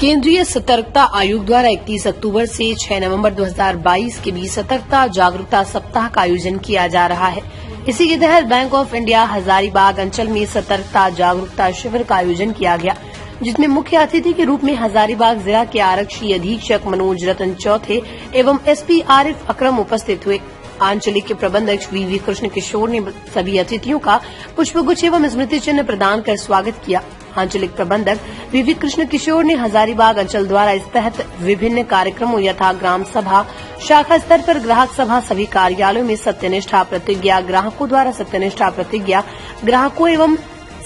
केंद्रीय सतर्कता आयोग द्वारा 31 अक्टूबर से 6 नवंबर 2022 के बीच सतर्कता जागरूकता सप्ताह का आयोजन किया जा रहा है। इसी के तहत बैंक ऑफ इंडिया हजारीबाग अंचल में सतर्कता जागरूकता शिविर का आयोजन किया गया, जिसमें मुख्य अतिथि के रूप में हजारीबाग जिला के आरक्षी अधीक्षक मनोज रतन चौथे एवं एसपी आरिफ अकरम उपस्थित हुए। आंचलिक के प्रबंधक वीवी कृष्ण किशोर ने सभी अतिथियों का पुष्पगुच्छ एवं स्मृति चिन्ह प्रदान कर स्वागत किया। आंचलिक प्रबंधक वीवी कृष्ण किशोर ने हजारीबाग अंचल द्वारा इस तहत विभिन्न कार्यक्रमों यथा ग्राम सभा, शाखा स्तर पर ग्राहक सभा, सभी कार्यालयों में सत्यनिष्ठा प्रतिज्ञा, ग्राहकों द्वारा सत्यनिष्ठा प्रतिज्ञा, ग्राहकों एवं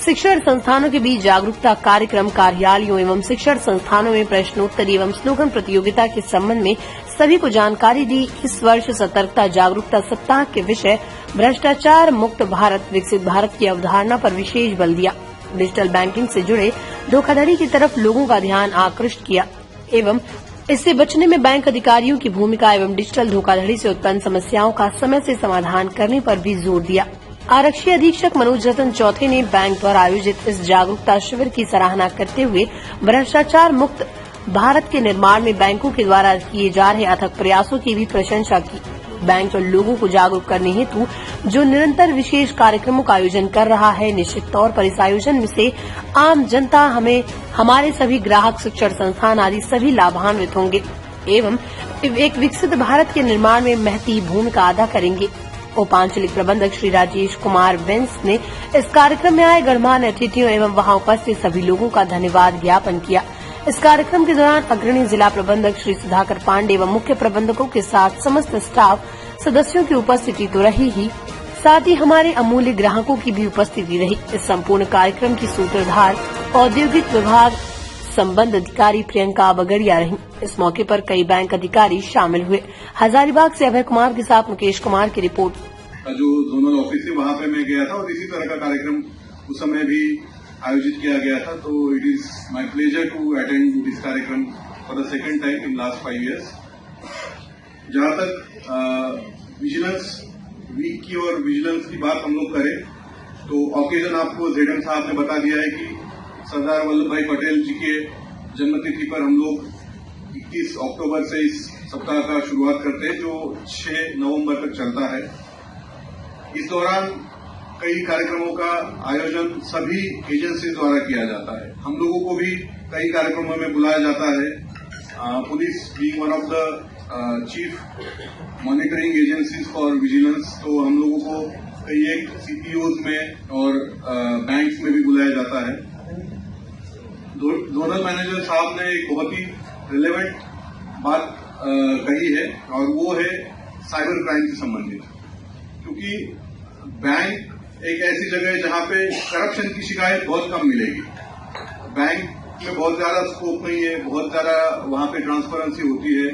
शिक्षण संस्थानों के बीच जागरूकता कार्यक्रम, कार्यालयों एवं शिक्षण संस्थानों में प्रश्नोत्तरी एवं स्लोगन प्रतियोगिता के संबंध में सभी को जानकारी दी। इस वर्ष सतर्कता जागरूकता सप्ताह के विषय भ्रष्टाचार मुक्त भारत विकसित भारत की अवधारणा पर विशेष बल दिया, डिजिटल बैंकिंग से जुड़े धोखाधड़ी की तरफ लोगों का ध्यान आकृष्ट किया एवं इससे बचने में बैंक अधिकारियों की भूमिका एवं डिजिटल धोखाधड़ी से उत्पन्न समस्याओं का समय से समाधान करने पर भी जोर दिया। आरक्षी अधीक्षक मनोज रतन चौथे ने बैंक द्वारा आयोजित इस जागरूकता शिविर की सराहना करते हुए भ्रष्टाचार मुक्त भारत के निर्माण में बैंकों के द्वारा किए जा रहे अथक प्रयासों की भी प्रशंसा की। बैंक और लोगों को जागरूक करने हेतु जो निरंतर विशेष कार्यक्रमों का आयोजन कर रहा है, निश्चित तौर पर इस आयोजन से आम जनता हमारे सभी ग्राहक, शिक्षण संस्थान आदि सभी लाभान्वित होंगे एवं एक विकसित भारत के निर्माण में महती भूमिका अदा करेंगे। उपांचलिक प्रबंधक श्री राजेश कुमार वेंस ने इस कार्यक्रम में आए गणमान्य अतिथियों एवं वहां उपस्थित सभी लोगों का धन्यवाद ज्ञापन किया। इस कार्यक्रम के दौरान अग्रणी जिला प्रबंधक श्री सुधाकर पांडे एवं मुख्य प्रबंधकों के साथ समस्त स्टाफ सदस्यों की उपस्थिति तो रही ही, साथ ही हमारे अमूल्य ग्राहकों की भी उपस्थिति रही। इस संपूर्ण कार्यक्रम की सूत्रधार औद्योगिक विभाग संबंध अधिकारी प्रियंका बगड़िया रही। इस मौके पर कई बैंक अधिकारी शामिल हुए। हजारीबाग से अभय कुमार के साथ मुकेश कुमार की रिपोर्ट। जो जोनल ऑफिस है वहां पे मैं गया था और इसी तरह का कार्यक्रम उस समय भी आयोजित किया गया था। तो it is my pleasure to attend this कार्यक्रम for the second time in last 5 years। जहां तक विजिलेंस वीक की और विजिलेंस की बात हम लोग करें तो ऑकेजन आपको जेडम साहब ने बता दिया है कि सरदार वल्लभ भाई पटेल जी के जन्मतिथि पर हम लोग 21 अक्टूबर से इस सप्ताह का शुरुआत करते हैं, जो 6 नवंबर तक चलता है। इस दौरान कई कार्यक्रमों का आयोजन सभी एजेंसी द्वारा किया जाता है। हम लोगों को भी कई कार्यक्रमों में बुलाया जाता है। Police being one of the chief monitoring agencies for vigilance, तो हम लोगों को कई एक सीपीओज में और बैंक्स में भी बुलाया जाता है। जोनल मैनेजर साहब ने एक बहुत ही रिलेवेंट बात कही है और वो है साइबर क्राइम से संबंधित, क्योंकि बैंक एक ऐसी जगह है जहां पे करप्शन की शिकायत बहुत कम मिलेगी। बैंक में बहुत ज्यादा स्कोप नहीं है, बहुत ज्यादा वहां पे ट्रांसपेरेंसी होती है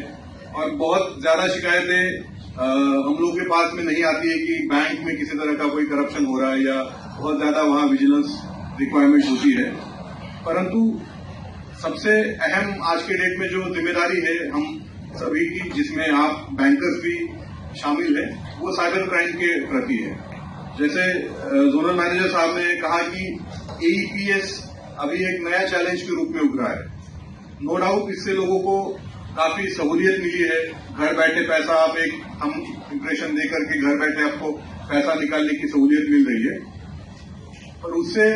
और बहुत ज्यादा शिकायतें हम लोग के पास में नहीं आती है कि बैंक में किसी तरह का कोई करप्शन हो रहा है या बहुत ज्यादा वहां विजिलेंस रिक्वायरमेंट होती है। परंतु सबसे अहम आज के डेट में जो जिम्मेदारी है हम सभी की, जिसमें आप बैंकर्स भी शामिल है, वो साइबर क्राइम के प्रति है। जैसे जोनल मैनेजर साहब ने कहा कि एईपीएस अभी एक नया चैलेंज के रूप में उभरा है। नो डाउट इससे लोगों को काफी सहूलियत मिली है। घर बैठे पैसा आप एक हम इंप्रेशन देकर के घर बैठे आपको पैसा निकालने की सहूलियत मिल रही है, पर उससे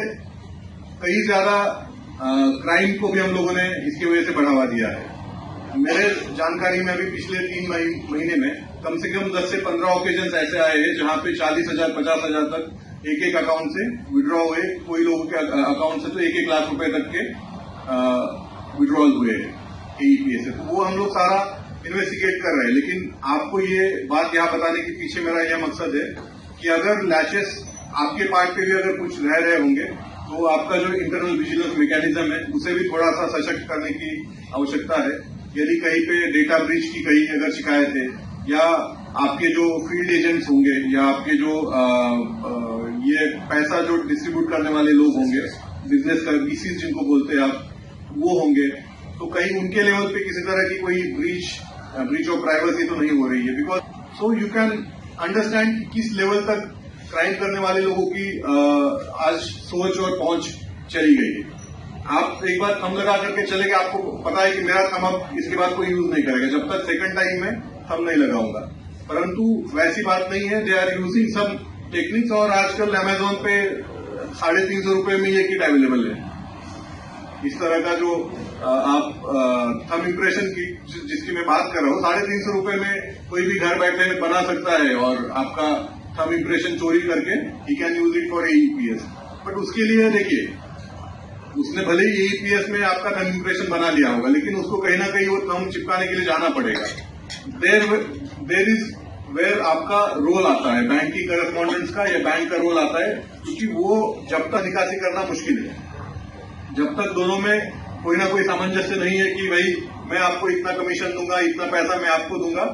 कई ज्यादा क्राइम को भी हम लोगों ने इसकी वजह से बढ़ावा दिया है। मेरे जानकारी में अभी पिछले 3 महीने में कम से कम 10 से 15 ओकेजन ऐसे आए हैं जहां पे 40,000 50,000 तक एक अकाउंट से विड्रॉ हुए। कोई लोगों के अकाउंट से तो 1 लाख रुपए तक के विड्रॉल हुए एईपीएस से। तो वो हम लोग सारा इन्वेस्टिगेट कर रहे हैं। लेकिन आपको ये बात यहाँ बताने के पीछे मेरा यह मकसद है कि अगर लैचेस आपके पार्ट पे भी अगर कुछ रह रहे होंगे तो आपका जो इंटरनल विजिलेंस मैकेनिज्म है उसे भी थोड़ा सा सशक्त करने की आवश्यकता है। यदि कहीं पे डेटा ब्रीच की कहीं अगर शिकायत है या आपके जो फील्ड एजेंट्स होंगे या आपके जो ये पैसा जो डिस्ट्रीब्यूट करने वाले लोग होंगे, बिजनेस का वीसीज जिनको बोलते हैं आप, वो होंगे, तो कहीं उनके लेवल पे किसी तरह की कोई ब्रीच ऑफ प्राइवेसी तो नहीं हो रही है। Because so you can understand किस लेवल तक क्राइम करने वाले लोगों की आज सोच और पहुंच चली गई है। आप एक बार थंब लगा करके चले गए, आपको पता है कि मेरा थंब अब इसके बाद कोई यूज नहीं करेगा जब तक सेकंड टाइम में थंब नहीं लगाऊंगा। परंतु वैसी बात नहीं है, they are using some techniques. और आजकल अमेजोन पे 350 रुपए में ये किट अवेलेबल है। इस तरह का जो आप थंब इम्प्रेशन की जिसकी मैं बात कर रहा हूँ, 350 रुपए में कोई भी घर बैठे बना सकता है और आपका थंब इम्प्रेशन चोरी करके he can use it for AEPS. But उसके लिए देखिए, उसने भले ही एईपीएस में आपका थंब इम्प्रेशन बना लिया होगा, लेकिन उसको कहीं ना कहीं वो थंब चिपकाने के लिए जाना पड़ेगा। देर इज वेयर आपका रोल आता है, बैंक की करस्पॉन्डेंस का या बैंक का रोल आता है, क्योंकि वो जब तक निकासी करना मुश्किल है, जब तक दोनों में कोई ना कोई सामंजस्य नहीं है कि भाई मैं आपको इतना कमीशन दूंगा, इतना पैसा मैं आपको दूंगा,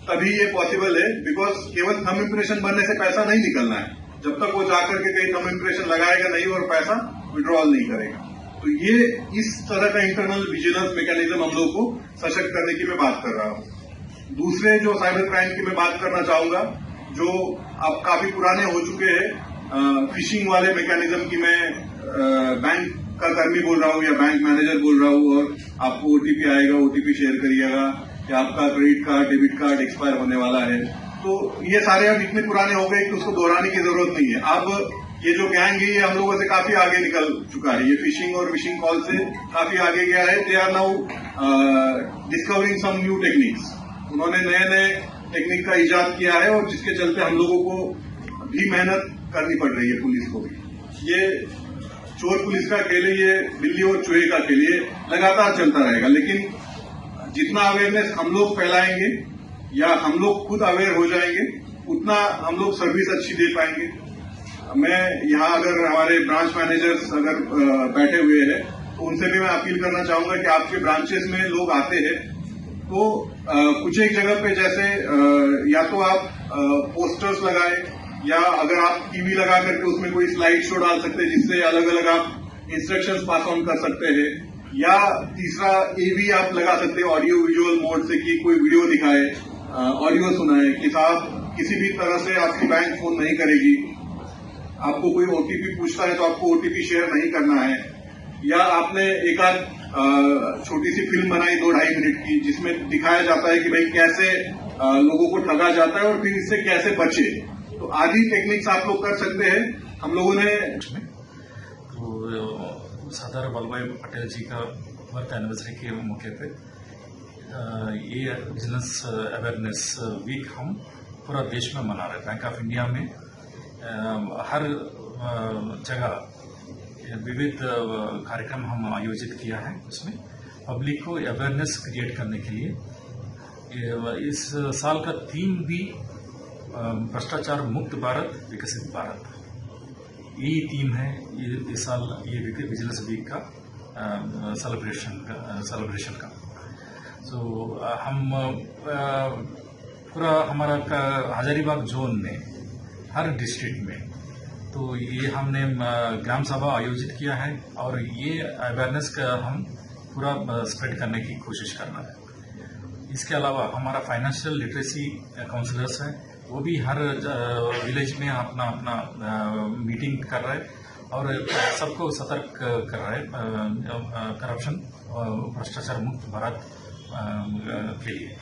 तभी ये पॉसिबल है। बिकॉज केवल थंब इम्प्रेशन बनने से पैसा नहीं निकलना है, जब तक वो जाकर के कहीं थंब इम्प्रेशन लगाएगा नहीं और पैसा विड्रॉल नहीं करेगा। तो ये इस तरह का इंटरनल विजिलेंस मैकेनिज्म हम लोग को सशक्त करने की मैं बात कर रहा हूँ। दूसरे जो साइबर क्राइम की मैं बात करना चाहूंगा, जो अब काफी पुराने हो चुके हैं, फिशिंग वाले मैकेनिज्म की मैं बैंक का कर्मी बोल रहा हूँ या बैंक मैनेजर बोल रहा हूँ और आपको ओटीपी आएगा, ओटीपी शेयर करिएगा कि आपका credit card, debit card expire होने वाला है। तो ये सारे अब इतने पुराने हो गए कि उसको दोहराने की जरूरत नहीं है। अब ये जो गैंग है ये हम लोगों से काफी आगे निकल चुका है, ये फिशिंग और विशिंग कॉल से काफी आगे गया है। They are now discovering some new techniques. उन्होंने नए नए टेक्निक का इजाद किया है और जिसके चलते हम लोगों को भी मेहनत करनी पड़ रही है, पुलिस को भी। ये चोर पुलिस का खेल है, ये बिल्ली और चूहे का खेल, ये लगातार चलता रहेगा। लेकिन जितना अवेयरनेस हम लोग फैलाएंगे या हम लोग खुद अवेयर हो जाएंगे, उतना हम लोग सर्विस अच्छी दे पाएंगे। मैं यहाँ अगर हमारे ब्रांच मैनेजर्स अगर बैठे हुए हैं तो उनसे भी मैं अपील करना चाहूंगा कि आपके ब्रांचेस में लोग आते हैं तो कुछ एक जगह पे जैसे या तो आप पोस्टर्स लगाए या अगर आप टीवी लगा करके उसमें कोई स्लाइड शो डाल सकते हैं जिससे अलग अलग आप इंस्ट्रक्शंस पास ऑन कर सकते हैं। या तीसरा एवी आप लगा सकते हैं ऑडियो विजुअल मोड से कि कोई वीडियो दिखाए, ऑडियो सुनाए कि साहब किसी भी तरह से आपकी बैंक फोन नहीं करेगी, आपको कोई ओटीपी पूछता है तो आपको ओटीपी शेयर नहीं करना है। या आपने एक आध छोटी सी फिल्म बनाई 2-2.5 मिनट की जिसमें दिखाया जाता है कि भाई कैसे लोगों को ठगा जाता है और फिर इससे कैसे बचे। तो आदि टेक्निक्स आप लोग कर सकते हैं। हम लोगों ने तो सरदार वल्लभ पटेल जी का बर्थ एनिवर्सरी के मौके पे ये विजिलेंस अवेयरनेस वीक हम पूरा देश में मना रहे हैं। बैंक ऑफ इंडिया में हर जगह विविध कार्यक्रम हम आयोजित किया है। उसमें पब्लिक को अवेयरनेस क्रिएट करने के लिए इस साल का थीम भी भ्रष्टाचार मुक्त भारत विकसित भारत, यही थीम है इस साल ये विजिलेंस वीक का सेलिब्रेशन का। तो हम पूरा हमारा हजारीबाग जोन में हर डिस्ट्रिक्ट में तो ये हमने ग्राम सभा आयोजित किया है और ये अवेयरनेस का हम पूरा स्प्रेड करने की कोशिश कर रहे हैं। इसके अलावा हमारा फाइनेंशियल लिटरेसी काउंसलर्स हैं, वो भी हर विलेज में अपना अपना मीटिंग कर रहे हैं और सबको सतर्क कर रहे हैं करप्शन और भ्रष्टाचार मुक्त भारत के लिए।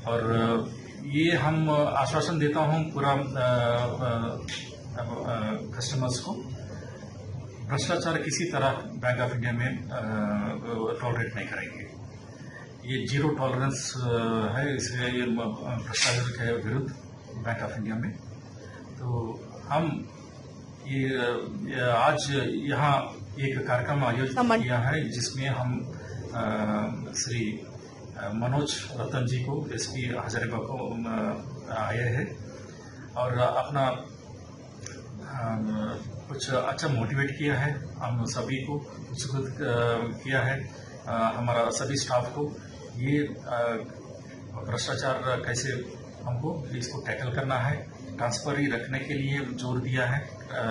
और ये हम आश्वासन देता हूँ पूरा कस्टमर्स को, भ्रष्टाचार किसी तरह बैंक ऑफ इंडिया में टॉलरेट नहीं करेंगे। ये जीरो टॉलरेंस है, इसलिए ये भ्रष्टाचार के विरुद्ध बैंक ऑफ इंडिया में। तो हम ये आज यहाँ एक कार्यक्रम आयोजित किया है जिसमें हम श्री मनोज रतन जी को एसपी हजारीबाग को आए हैं और अपना कुछ अच्छा मोटिवेट किया है, हम सभी को उत्सुक किया है, हमारा सभी स्टाफ को ये भ्रष्टाचार कैसे हमको इसको टैकल करना है, ट्रांसपेरेंसी रखने के लिए जोर दिया है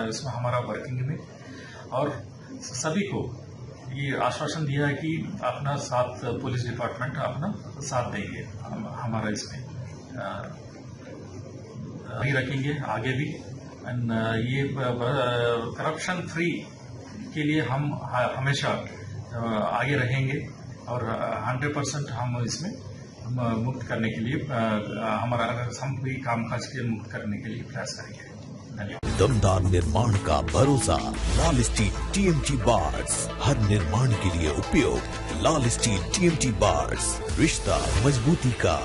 इसमें हमारा वर्किंग में। और सभी को ये आश्वासन दिया है कि अपना साथ पुलिस डिपार्टमेंट अपना साथ देंगे, हमारा इसमें नहीं रखेंगे आगे भी। एंड ये करप्शन फ्री के लिए हम हमेशा आगे रहेंगे और 100% हम इसमें मुक्त करने के लिए हमारा सभी कामकाज के मुक्त करने के लिए प्रयास करेंगे। धन्यवाद। दमदार निर्माण का भरोसा लाल स्टील TMT बार्स, हर निर्माण के लिए उपयोग लाल स्टील TMT बार्स, रिश्ता मजबूती का।